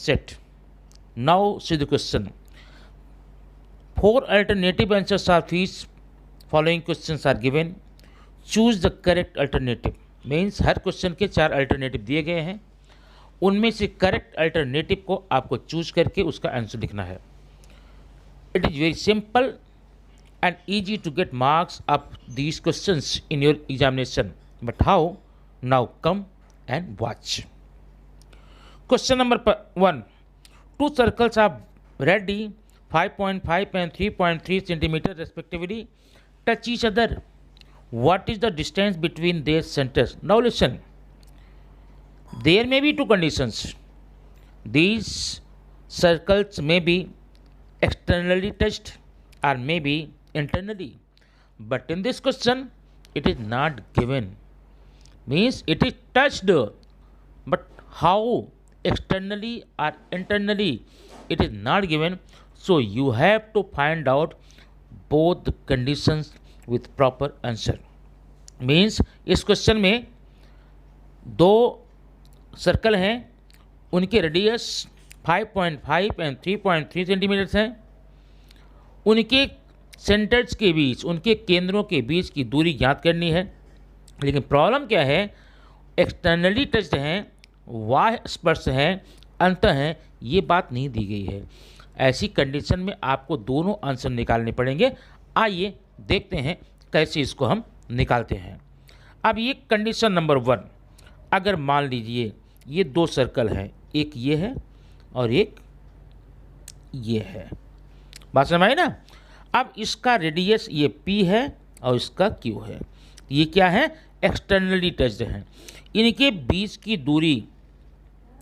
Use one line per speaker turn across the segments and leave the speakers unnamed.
set. Now see the question. 4 alternative answers are fees. Following questions are given. Choose the correct alternative. Means her question के 4 alternative दिए गए हैं, उनमें से correct alternative को आपको चूज करके उसका आंसर लिखना है. It is very simple and easy to get marks of these questions in your examination. But how? Now come and watch. Question number 1. 2 circles are ready 5.5 and 3.3 centimeter respectively touch each other. What is the distance between their centers? Now listen. There may be 2 conditions. These circles may be externally touched or may be internally, but in this question it is not given. Means it is touched, but how externally or internally it is not given. So you have to find out both the conditions with proper answer. Means इस question में 2 circle हैं, उनके radius 5.5 and 3.3 centimetres हैं. उनके centres के बीच, उनके केंद्रों के बीच की दूरी ज्ञात करनी है. लेकिन प्रॉब्लम क्या है, एक्सटर्नली टच्ड हैं, बाह्य स्पर्श हैं, अंत हैं, ये बात नहीं दी गई है. ऐसी कंडीशन में आपको दोनों आंसर निकालने पड़ेंगे. आइए देखते हैं कैसे इसको हम निकालते हैं. अब ये कंडीशन नंबर 1. अगर मान लीजिए ये 2 सर्कल हैं, एक ये है और एक ये है. बात समझ आई ना. अब इसका रेडियस ये P है और इसका Q है. ये क्या है, एक्सटर्नली टच्ड हैं. इनके बीच की दूरी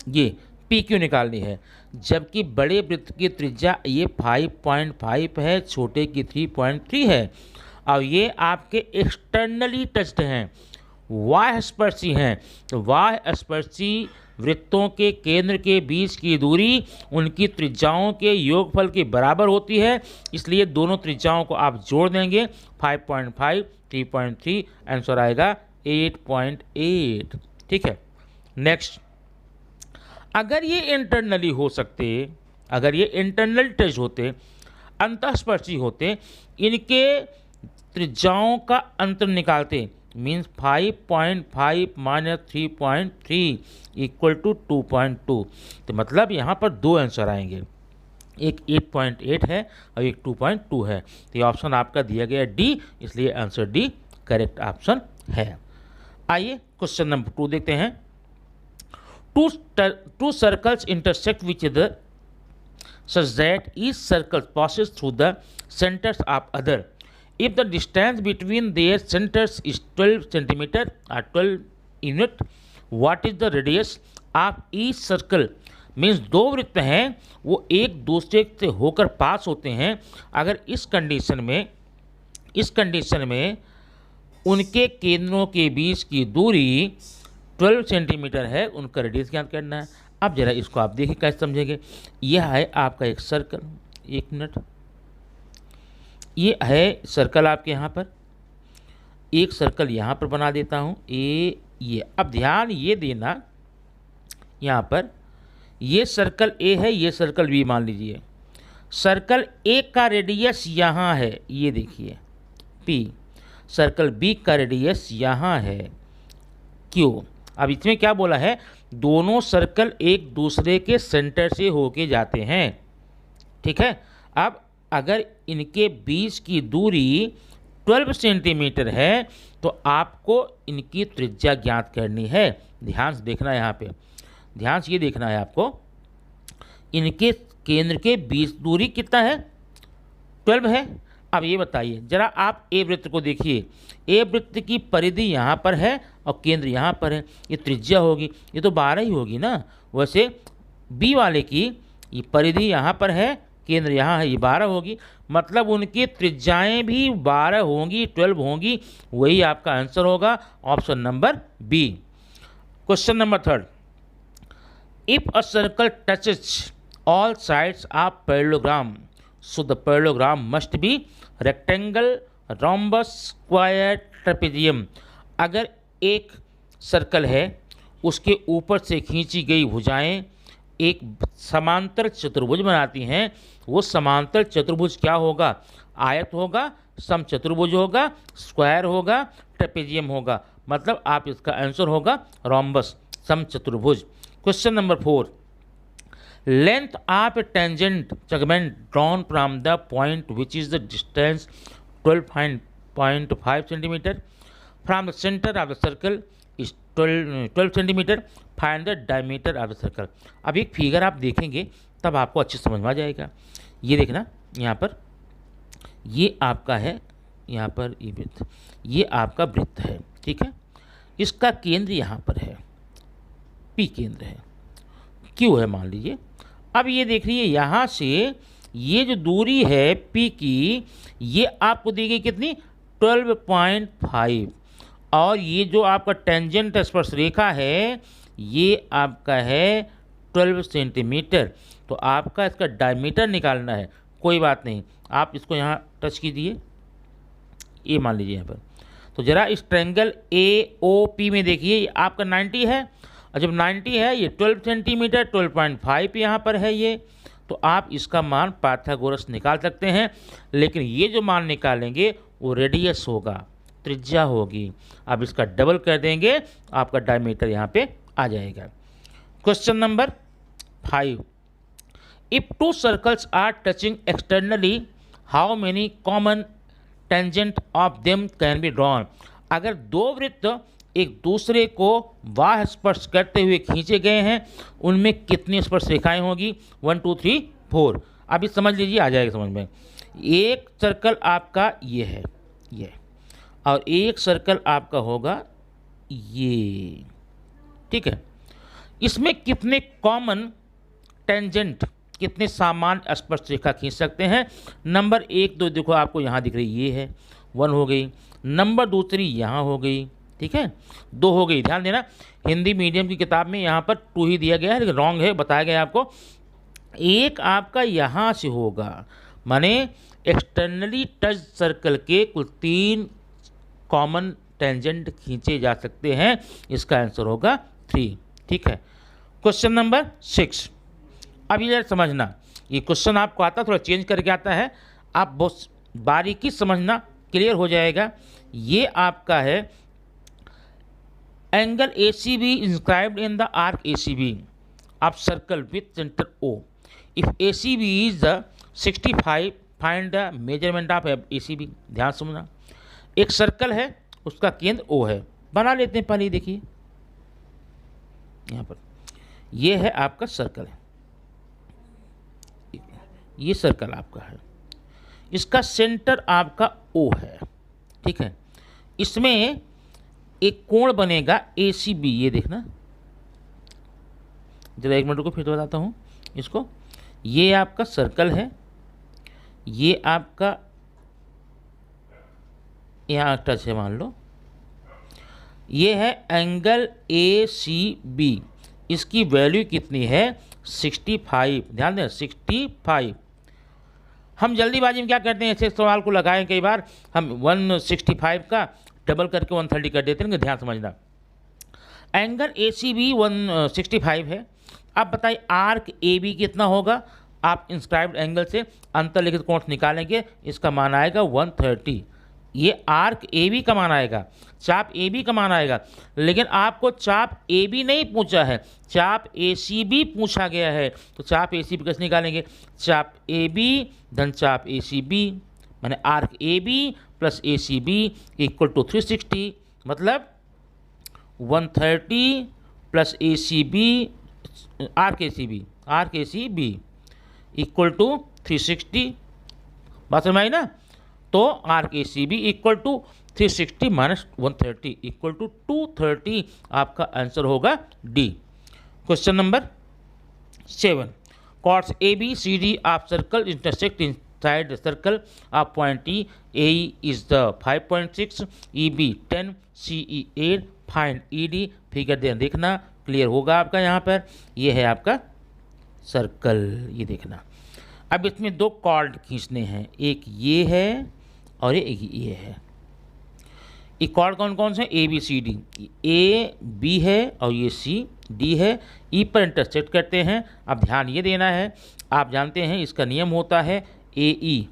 ये PQ निकालनी है. जबकि बड़े वृत्त की त्रिज्या ये 5.5 है, छोटे की 3.3 है, और ये आपके एक्सटर्नली टच्ड हैं, बाह्य स्पर्शी हैं. तो बाह्य स्पर्शी वृत्तों के केंद्र के बीच की दूरी उनकी त्रिज्याओं के योगफल के बराबर होती है. इसलिए दोनों त्रिज्याओं को आप जोड़ देंगे. 5.5 3.3 आंसर आएगा 8.8. ठीक है. नेक्स्ट, अगर ये इंटरनली हो सकते, अगर ये इंटरनल टच होते, अंतःस्पर्शी होते, इनके त्रिज्याओं का अंतर निकालते. Means 5.5 minus 3.3 equal to 2.2. तो मतलब यहाँ पर 2 आंसर आएंगे, एक 8.8 है और एक 2.2 है. तो ये ऑप्शन आपका दिया गया डी, इसलिए आंसर डी करेक्ट ऑप्शन है. आइए क्वेश्चन नंबर 2 देखते हैं. Two circles intersect with each other such that each circle passes through the centers of other. If the distance between their centers is 12 centimeter or 12 unit, what is the radius of each circle? Means 2 वृत्त हैं, वो एक दूसरे से होकर पास होते हैं. अगर इस कंडीशन में उनके केंद्रों के बीच की दूरी 12 सेंटीमीटर है, उनका रेडियस ज्ञात करना है. अब जरा इसको आप देखिए कैसे समझेंगे. यह है आपका एक सर्कल, 1 मिनट, ये है सर्कल आपके यहाँ पर. एक सर्कल यहाँ पर बना देता हूँ, ये. अब ध्यान ये देना, यहाँ पर ये सर्कल ए है, ये सर्कल बी मान लीजिए. सर्कल ए का रेडियस यहाँ है, ये देखिए P. सर्कल बी का रेडियस यहाँ है Q. अब इसमें क्या बोला है, दोनों सर्कल एक दूसरे के सेंटर से होके जाते हैं. ठीक है. अब अगर इनके बीच की दूरी 12 सेंटीमीटर है तो आपको इनकी त्रिज्या ज्ञात करनी है. ध्यान से देखना, यहाँ पे ध्यान से ये देखना है आपको. इनके केंद्र के बीच दूरी कितना है, 12 है. अब ये बताइए जरा आप ए वृत्त को देखिए. ए वृत्त की परिधि यहाँ पर है और केंद्र यहाँ पर है. ये त्रिज्या होगी, ये तो 12 ही होगी ना. वैसे बी वाले की ये परिधि यहाँ पर है, केंद्र यहाँ है, ये 12 होगी. मतलब उनकी त्रिज्याएं भी 12 होंगी, 12 होंगी. वही आपका आंसर होगा, option number B. Question number 3. If a circle touches all sides of parallelogram, so the parallelogram must be rectangle, rhombus, square, trapezium. अगर एक सर्कल है, उसके ऊपर से खींची गई भुजाएं एक समांतर चतुर्भुज बनाती हैं, वो समांतर चतुर्भुज क्या होगा? आयत होगा, समचतुर्भुज होगा, स्क्वायर होगा, ट्रेपेजियम होगा। मतलब आप इसका आंसर होगा रोम्बस, समचतुर्भुज। Question number 4, length of a tangent segment drawn from the point which is the distance 12.5 centimetre from the centre of the circle is 12 centimetre. Find the diameter of the circle. अब एक figure आप देखेंगे तब आपको अच्छे समझ में आ जाएगा। ये देखना, यहाँ पर ये आपका है, यहाँ पर ये वृत्त, ये आपका वृत्त है, ठीक है। इसका केंद्र यहाँ पर है, पी केंद्र है, क्यू है मान लीजिए। अब ये देख लीजिए, यहाँ से ये जो दूरी है पी की, ये आपको दी गई कितनी? 12.5। और ये जो आपका टेंजेंट स्पर्श रेखा है ये आपका है 12 सेंटीमीटर। तो आपका इसका डायमीटर निकालना है। कोई बात नहीं, आप इसको यहाँ टच कीजिए, ये मान लीजिए यहाँ पर। तो ज़रा इस ट्रायंगल AOP में देखिए, आपका 90 है, और जब 90 है ये 12 सेंटीमीटर, 12.5 यहाँ पर है ये, तो आप इसका मान पाइथागोरस निकाल सकते हैं। लेकिन ये जो मान निकालेंगे वो रेडियस होगा, त्रिज्या होगी। आप इसका डबल कर देंगे, आपका डायमीटर यहाँ पे आ जाएगा। Question number 5, if two circles are touching externally how many common tangent of them can be drawn. अगर दो वृत्त एक दूसरे को बाह्य स्पर्श करते हुए खींचे गए हैं, उनमें कितनी स्पर्श रेखाएं होगी? 1 2 3 4। अभी समझ लीजिए, आ जाएगा समझ में। एक सर्कल आपका ये है, ये, और एक सर्कल आपका होगा ये, ठीक है। इसमें कितने कॉमन टेंजेंट, कितने सामान्य स्पर्श रेखा खींच सकते हैं? नंबर 1 2 देखो, आपको यहाँ दिख रही, ये है 1 हो गई, नंबर दूसरी यहाँ हो गई, ठीक है, 2 हो गई। ध्यान देना, हिंदी मीडियम की किताब में यहाँ पर 2 ही दिया गया है, लेकिन रॉन्ग है, बताया गया आपको। एक आपका यहाँ से होगा, माने एक्सटर्नली टच सर्कल के कुल 3 कॉमन टेंजेंट खींचे जा सकते हैं। इसका आंसर होगा 3, ठीक है। क्वेश्चन नंबर 6, अब ये समझना, ये क्वेश्चन आपको आता थोड़ा चेंज करके आता है, आप बहुत बारीकी समझना, क्लियर हो जाएगा। ये आपका है angle ACB inscribed in the arc ACB of circle with centre O। If ACB is the 65, find the measurement of ACB। ध्यान समझना, एक सर्कल है, उसका केंद्र O है, बना लेते हैं पहले। देखिए यहाँ पर ये है आपका सर्कल है, ये सर्कल आपका है, इसका सेंटर आपका O है, ठीक है। इसमें एक कोण बनेगा ACB, ये देखना, जरा एक मिनट को फिर बताता हूँ इसको। ये आपका सर्कल है, ये आपका यहाँ टच है मान लो, ये है एंगल ACB, इसकी वैल्यू कितनी है? 65। ध्यान दें, 65। हम जल्दीबाजी में क्या करते हैं, ऐसे सवाल को लगाएं, कई बार हम 165 का डबल करके 130 कर देते हैं। ध्यान समझना, एंगल ACB 165 है। अब बताइए आर्क AB कितना होगा? आप इंस्क्राइब्ड एंगल से अंतर्लिखित कोण निकालेंगे, इसका मान आएगा 130। ये आर्क AB का मान आएगा, चाप AB का मान आएगा। लेकिन आपको चाप AB नहीं पूछा है, चाप ACB पूछा गया है। तो चाप ACB कैसे निकालेंगे? चाप AB धन चाप ACB, माने arc AB plus ACB equal to 360, मतलब 130 plus ACB, arc ACB equal to 360। बात समझ आई ना? तो arc ACB equal to 360 minus 130 equal to 230। आपका आंसर होगा D. Question number 7, chords ABCD of circle intersect inside the circle of point E. AE is the 5.6, EB 10, CE 8, find ED। Figure देखना, clear होगा आपका। यहाँ पर ये है आपका सर्कल, ये देखना। अब इसमें 2 कॉर्ड खींचने हैं, एक ये है और एक ये है। इक्वाड कौन कौन से A B C D, A B है और ये सी डी है, ई पर इंटरसेक्ट करते हैं। अब ध्यान ये देना है, आप जानते हैं इसका नियम होता है ए ई,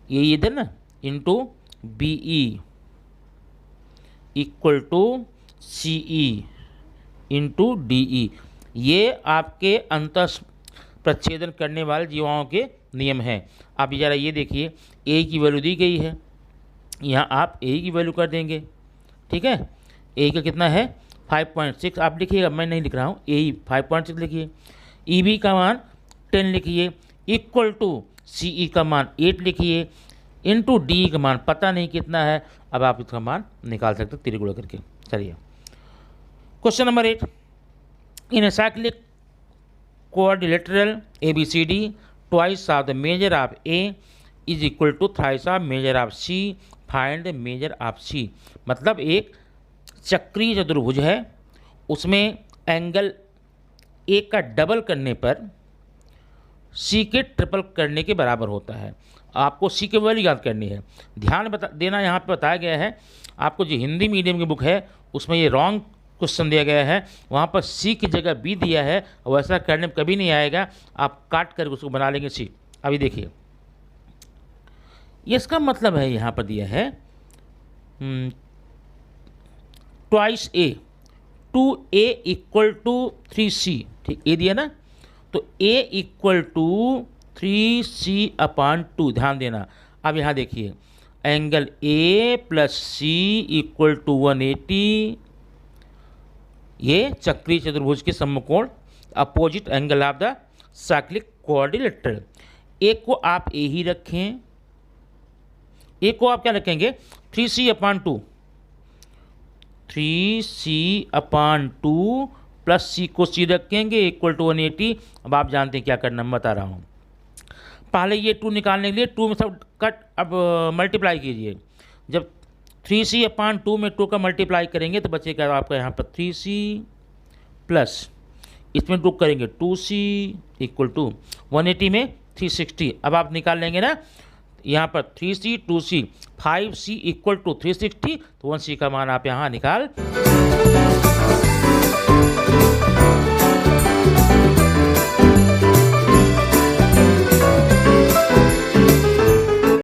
ये इधर ना into B E equal to C E into D E. ये आपके अंतः प्रच्छेदन करने वाले जीवाओं के नियम हैं। अब ज़रा ये देखिए, ए की वैल्यू दी गई है, यहाँ आप ए की वैल्यू कर देंगे, ठीक है। ए का कितना है 5.6, आप लिखिएगा, मैं नहीं लिख रहा हूँ, ए 5.6 लिखिए। ई बी का मान 10 लिखिए, इक्वल टू सी ई का मान 8 लिखिए, इंटू डी का मान पता नहीं कितना है। अब आप इसका मान निकाल सकते हो तिरगुणा करके। चलिए question number 8, in a cyclic quadrilateral ABCD twice of the measure of A is equal to thrice of measure of C, find the measure of C। मतलब एक चक्रीय चतुर्भुज है, उसमें एंगल ए का डबल करने पर सी के ट्रिपल करने के बराबर होता है। आपको सी की वैल्यू याद करनी है। ध्यान देना, यहाँ पे बताया गया है, आपको जो हिंदी मीडियम की बुक है उसमें ये रॉन्ग क्वेश्चन दिया गया है, वहाँ पर सी की जगह बी दिया है, और वैसा करने में कभी नहीं आएगा, आप काट कर उसको बना लेंगे सी। अभी देखिए, इसका मतलब है यहाँ पर दिया है twice A, 2A equal to 3C, ठीक, ए दिया ना, तो A इक्वल टू 3C/2, ध्यान देना। अब यहाँ देखिए, angle A plus C equal to 180, ये चक्रीय चतुर्भुज के समकोण, opposite angle of the cyclic quadrilateral. एक को आप ए ही रखें, एक को आप क्या रखेंगे 3C/2, 3C/2 प्लस सी को सी रखेंगे इक्वल टू 180। अब आप जानते हैं क्या करना, मैं बता रहा हूँ। पहले ये 2 निकालने के लिए 2 में सब कट, अब मल्टीप्लाई कीजिए। जब 3C/2 में 2 का मल्टीप्लाई करेंगे तो बचेगा आपका यहाँ पर 3C प्लस इसमें 2 करेंगे 2C इक्वल टू 180 में 360। अब आप निकाल लेंगे ना, यहाँ पर 3C 2C 5C equal to 360, तो 1C का मान आप यहाँ निकाल